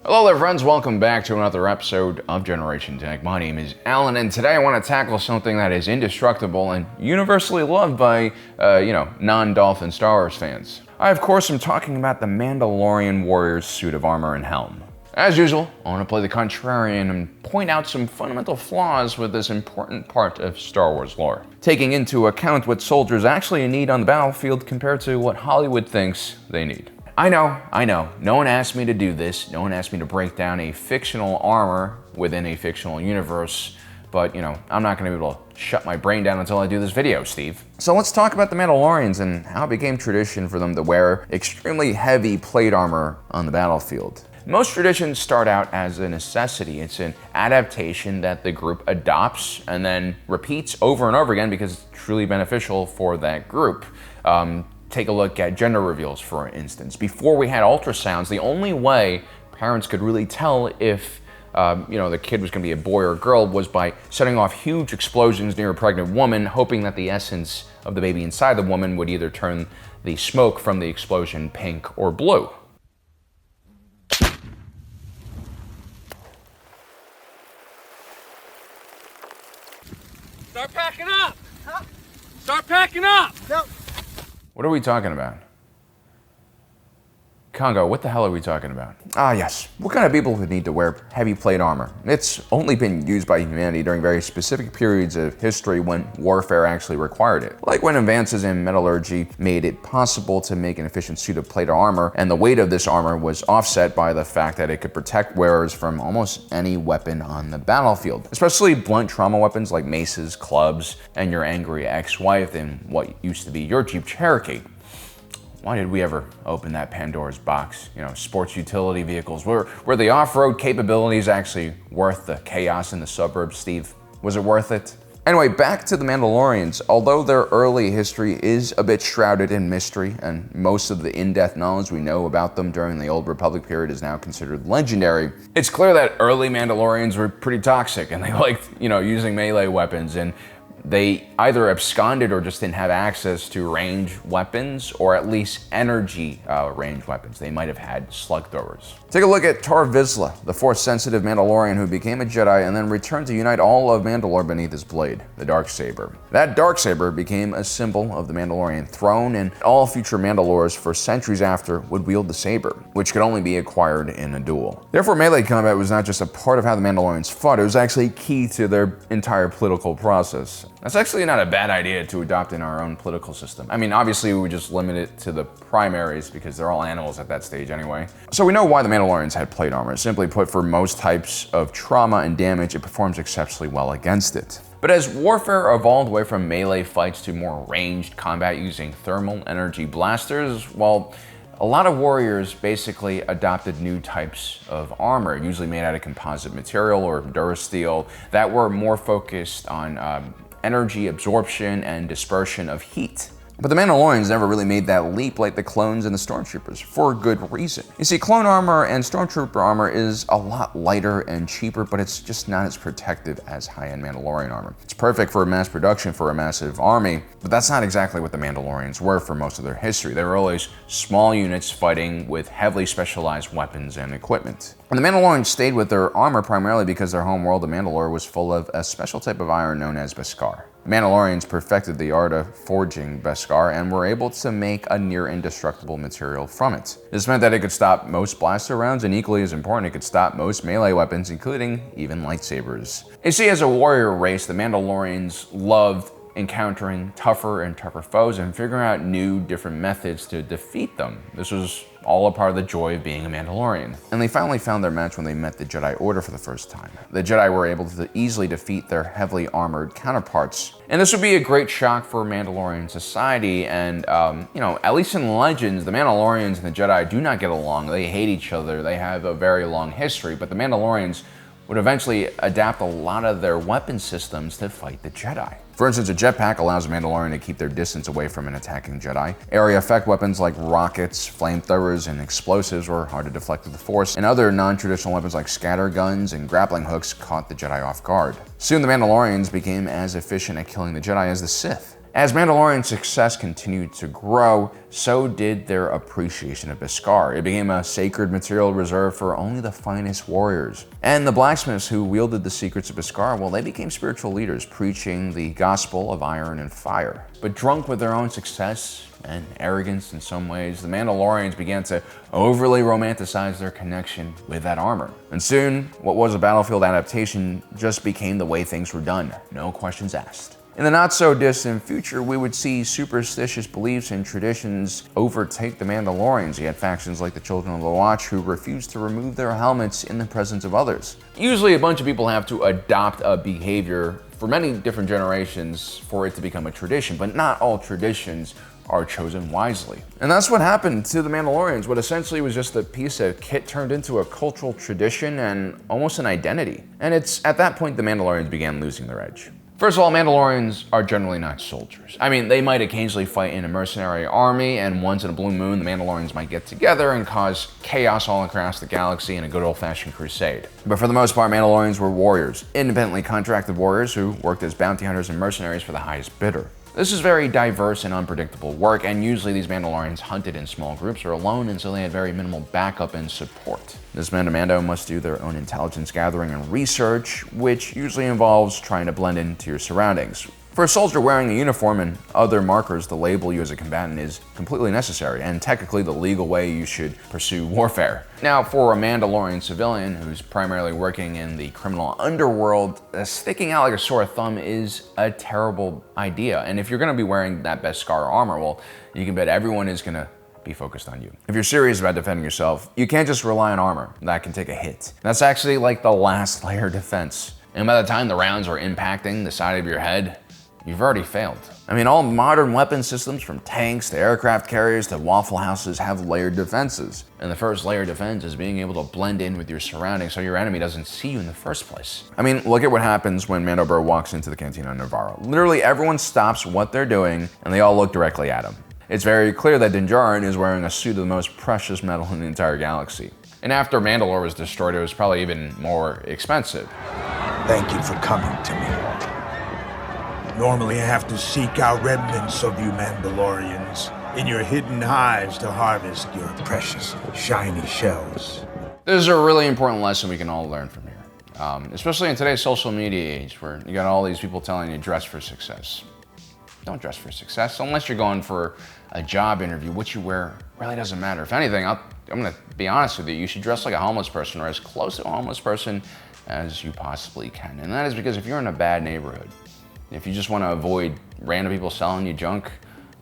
Hello there friends, welcome back to another episode of Generation Tech. My name is Alan, and today I want to tackle something that is indestructible and universally loved by, non-Dolphin Star Wars fans. I, of course, am talking about the Mandalorian Warrior's suit of armor and helm. As usual, I want to play the contrarian and point out some fundamental flaws with this important part of Star Wars lore, taking into account what soldiers actually need on the battlefield compared to what Hollywood thinks they need. I know, no one asked me to do this, no one asked me to break down a fictional armor within a fictional universe, but I'm not gonna be able to shut my brain down until I do this video, Steve. So let's talk about the Mandalorians and how it became tradition for them to wear extremely heavy plate armor on the battlefield. Most traditions start out as a necessity. It's an adaptation that the group adopts and then repeats over and over again because it's truly beneficial for that group. Take a look at gender reveals, for instance. Before we had ultrasounds, the only way parents could really tell if the kid was gonna be a boy or a girl was by setting off huge explosions near a pregnant woman, hoping that the essence of the baby inside the woman would either turn the smoke from the explosion pink or blue. Start packing up! Huh? Start packing up! No. What are we talking about? Congo, what the hell are we talking about? Ah, yes. What kind of people would need to wear heavy plate armor? It's only been used by humanity during very specific periods of history when warfare actually required it. Like when advances in metallurgy made it possible to make an efficient suit of plate armor, and the weight of this armor was offset by the fact that it could protect wearers from almost any weapon on the battlefield. Especially blunt trauma weapons like maces, clubs, and your angry ex-wife in what used to be your Jeep Cherokee. Why did we ever open that Pandora's box? Sports utility vehicles. Were the off-road capabilities actually worth the chaos in the suburbs, Steve? Was it worth it? Anyway, back to the Mandalorians. Although their early history is a bit shrouded in mystery, and most of the in-depth knowledge we know about them during the Old Republic period is now considered legendary, it's clear that early Mandalorians were pretty toxic, and they liked, using melee weapons, and they either absconded or just didn't have access to range weapons, or at least energy range weapons. They might have had slug throwers. Take a look at Tar Vizsla, the Force-sensitive Mandalorian who became a Jedi and then returned to unite all of Mandalore beneath his blade, the Darksaber. That Darksaber became a symbol of the Mandalorian throne, and all future Mandalores for centuries after would wield the saber, which could only be acquired in a duel. Therefore, melee combat was not just a part of how the Mandalorians fought, it was actually key to their entire political process. That's actually not a bad idea to adopt in our own political system. I mean, obviously we would just limit it to the primaries because they're all animals at that stage anyway. So we know why the Mandalorians had plate armor. Simply put, for most types of trauma and damage, it performs exceptionally well against it. But as warfare evolved away from melee fights to more ranged combat using thermal energy blasters, well, a lot of warriors basically adopted new types of armor, usually made out of composite material or durasteel, that were more focused on energy absorption and dispersion of heat. But the Mandalorians never really made that leap like the clones and the Stormtroopers, for a good reason. You see, clone armor and Stormtrooper armor is a lot lighter and cheaper, but it's just not as protective as high-end Mandalorian armor. It's perfect for mass production for a massive army, but that's not exactly what the Mandalorians were for most of their history. They were always small units fighting with heavily specialized weapons and equipment. And the Mandalorians stayed with their armor primarily because their home world of Mandalore was full of a special type of iron known as bes'kar. The Mandalorians perfected the art of forging bes'kar and were able to make a near indestructible material from it. This meant that it could stop most blaster rounds, and equally as important, it could stop most melee weapons, including even lightsabers. You see, as a warrior race, the Mandalorians loved encountering tougher and tougher foes and figuring out new, different methods to defeat them. This was all a part of the joy of being a Mandalorian. And they finally found their match when they met the Jedi Order for the first time. The Jedi were able to easily defeat their heavily armored counterparts. And this would be a great shock for Mandalorian society, and at least in Legends, the Mandalorians and the Jedi do not get along. They hate each other, they have a very long history, but the Mandalorians would eventually adapt a lot of their weapon systems to fight the Jedi. For instance, a jetpack allows a Mandalorian to keep their distance away from an attacking Jedi. Area effect weapons like rockets, flamethrowers, and explosives were hard to deflect with the Force, and other non-traditional weapons like scatter guns and grappling hooks caught the Jedi off guard. Soon the Mandalorians became as efficient at killing the Jedi as the Sith. As Mandalorian success continued to grow, so did their appreciation of bes'kar. It became a sacred material reserved for only the finest warriors. And the blacksmiths who wielded the secrets of bes'kar, well, they became spiritual leaders, preaching the gospel of iron and fire. But drunk with their own success and arrogance in some ways, the Mandalorians began to overly romanticize their connection with that armor. And soon, what was a battlefield adaptation just became the way things were done, no questions asked. In the not-so-distant future, we would see superstitious beliefs and traditions overtake the Mandalorians. You had factions like the Children of the Watch who refused to remove their helmets in the presence of others. Usually a bunch of people have to adopt a behavior for many different generations for it to become a tradition, but not all traditions are chosen wisely. And that's what happened to the Mandalorians, what essentially was just a piece of kit turned into a cultural tradition and almost an identity. And it's at that point the Mandalorians began losing their edge. First of all, Mandalorians are generally not soldiers. I mean, they might occasionally fight in a mercenary army, and once in a blue moon, the Mandalorians might get together and cause chaos all across the galaxy in a good old-fashioned crusade. But for the most part, Mandalorians were warriors, independently contracted warriors who worked as bounty hunters and mercenaries for the highest bidder. This is very diverse and unpredictable work, and usually these Mandalorians hunted in small groups or alone, and so they had very minimal backup and support. This Mando must do their own intelligence gathering and research, which usually involves trying to blend into your surroundings. For a soldier wearing a uniform and other markers to label you as a combatant is completely necessary, and technically the legal way you should pursue warfare. Now, for a Mandalorian civilian who's primarily working in the criminal underworld, sticking out like a sore thumb is a terrible idea. And if you're gonna be wearing that bes'kar armor, well, you can bet everyone is gonna be focused on you. If you're serious about defending yourself, you can't just rely on armor. That can take a hit. That's actually like the last layer of defense. And by the time the rounds are impacting the side of your head, you've already failed. I mean, all modern weapon systems, from tanks to aircraft carriers to Waffle Houses, have layered defenses. And the first layer of defense is being able to blend in with your surroundings so your enemy doesn't see you in the first place. I mean, look at what happens when Mando Bro walks into the Cantina Navarro. Literally everyone stops what they're doing and they all look directly at him. It's very clear that Din Djarin is wearing a suit of the most precious metal in the entire galaxy. And after Mandalore was destroyed, it was probably even more expensive. Thank you for coming to me. Normally I have to seek out remnants of you Mandalorians in your hidden hives to harvest your precious, shiny shells. This is a really important lesson we can all learn from here. Especially in today's social media age where you got all these people telling you dress for success. Don't dress for success unless you're going for a job interview. What you wear really doesn't matter. If anything, I'm gonna be honest with you, you should dress like a homeless person or as close to a homeless person as you possibly can. And that is because if you're in a bad neighborhood, if you just want to avoid random people selling you junk,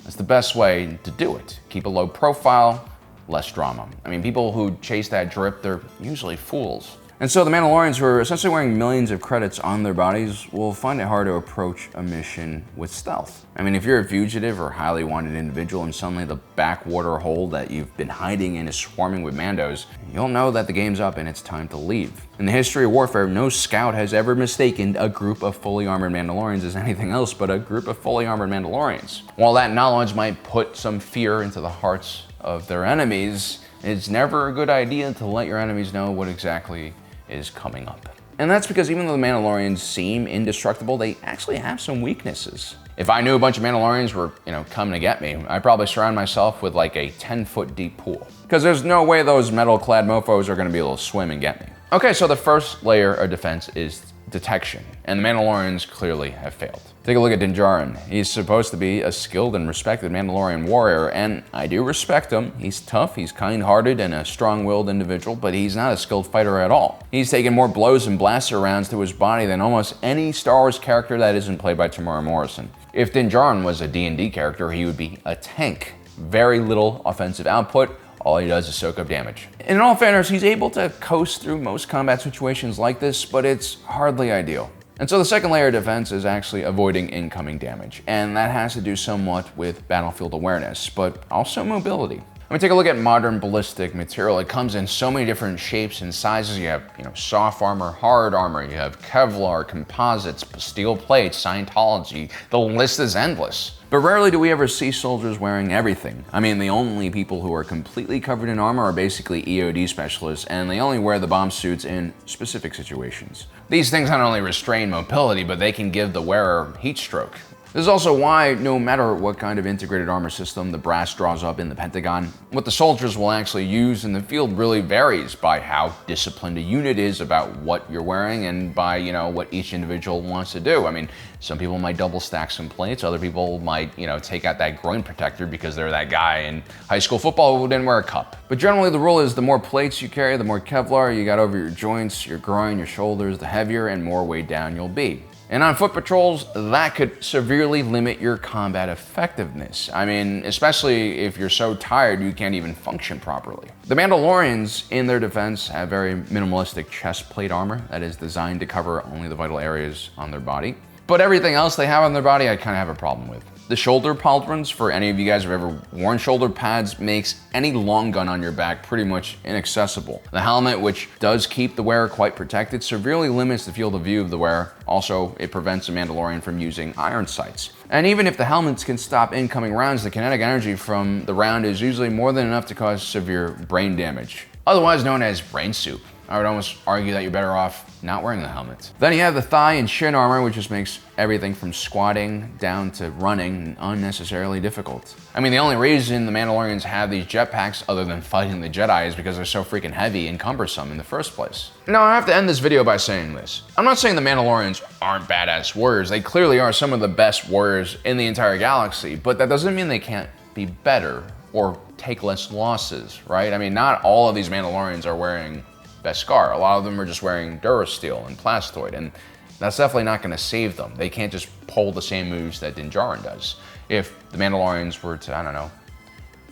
that's the best way to do it. Keep a low profile, less drama. I mean, people who chase that drip, they're usually fools. And so the Mandalorians, who are essentially wearing millions of credits on their bodies, will find it hard to approach a mission with stealth. I mean, if you're a fugitive or highly wanted individual and suddenly the backwater hole that you've been hiding in is swarming with Mandos, you'll know that the game's up and it's time to leave. In the history of warfare, no scout has ever mistaken a group of fully armored Mandalorians as anything else but a group of fully armored Mandalorians. While that knowledge might put some fear into the hearts of their enemies, it's never a good idea to let your enemies know what exactly is coming up. And that's because even though the Mandalorians seem indestructible, they actually have some weaknesses. If I knew a bunch of Mandalorians were, coming to get me, I'd probably surround myself with like a 10-foot deep pool. Because there's no way those metal-clad mofos are gonna be able to swim and get me. Okay, so the first layer of defense is detection, and the Mandalorians clearly have failed. Take a look at Din Djarin. He's supposed to be a skilled and respected Mandalorian warrior, and I do respect him. He's tough, he's kind-hearted, and a strong-willed individual, but he's not a skilled fighter at all. He's taken more blows and blaster rounds to his body than almost any Star Wars character that isn't played by Tamora Morrison. If Din Djarin was a D&D character, he would be a tank. Very little offensive output. All he does is soak up damage. In all fairness, he's able to coast through most combat situations like this, but it's hardly ideal. And so the second layer of defense is actually avoiding incoming damage, and that has to do somewhat with battlefield awareness, but also mobility. I mean, take a look at modern ballistic material. It comes in so many different shapes and sizes. You have, soft armor, hard armor, you have Kevlar, composites, steel plates, Scientology. The list is endless. But rarely do we ever see soldiers wearing everything. I mean, the only people who are completely covered in armor are basically EOD specialists, and they only wear the bomb suits in specific situations. These things not only restrain mobility, but they can give the wearer heat stroke. This is also why, no matter what kind of integrated armor system the brass draws up in the Pentagon, what the soldiers will actually use in the field really varies by how disciplined a unit is about what you're wearing and by, what each individual wants to do. I mean, some people might double stack some plates, other people might, take out that groin protector because they're that guy in high school football who didn't wear a cup. But generally the rule is the more plates you carry, the more Kevlar you got over your joints, your groin, your shoulders, the heavier and more weighed down you'll be. And on foot patrols, that could severely limit your combat effectiveness. I mean, especially if you're so tired you can't even function properly. The Mandalorians, in their defense, have very minimalistic chest plate armor that is designed to cover only the vital areas on their body. But everything else they have on their body, I kind of have a problem with. The shoulder pauldrons, for any of you guys who have ever worn shoulder pads, makes any long gun on your back pretty much inaccessible. The helmet, which does keep the wearer quite protected, severely limits the field of view of the wearer. Also, it prevents a Mandalorian from using iron sights. And even if the helmets can stop incoming rounds, the kinetic energy from the round is usually more than enough to cause severe brain damage, otherwise known as brain soup. I would almost argue that you're better off not wearing the helmet. Then you have the thigh and shin armor, which just makes everything from squatting down to running unnecessarily difficult. I mean, the only reason the Mandalorians have these jetpacks other than fighting the Jedi is because they're so freaking heavy and cumbersome in the first place. Now, I have to end this video by saying this. I'm not saying the Mandalorians aren't badass warriors. They clearly are some of the best warriors in the entire galaxy, but that doesn't mean they can't be better or take less losses, right? I mean, not all of these Mandalorians are wearing bes'kar. A lot of them are just wearing Durasteel and Plastoid, and that's definitely not going to save them. They can't just pull the same moves that Din Djarin does. If the Mandalorians were to, I don't know,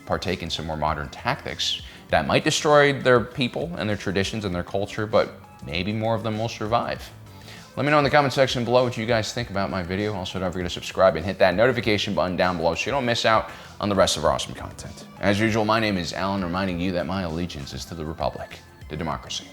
partake in some more modern tactics, that might destroy their people and their traditions and their culture, but maybe more of them will survive. Let me know in the comment section below what you guys think about my video. Also, don't forget to subscribe and hit that notification button down below so you don't miss out on the rest of our awesome content. As usual, my name is Alan, reminding you that my allegiance is to the Republic, to democracy,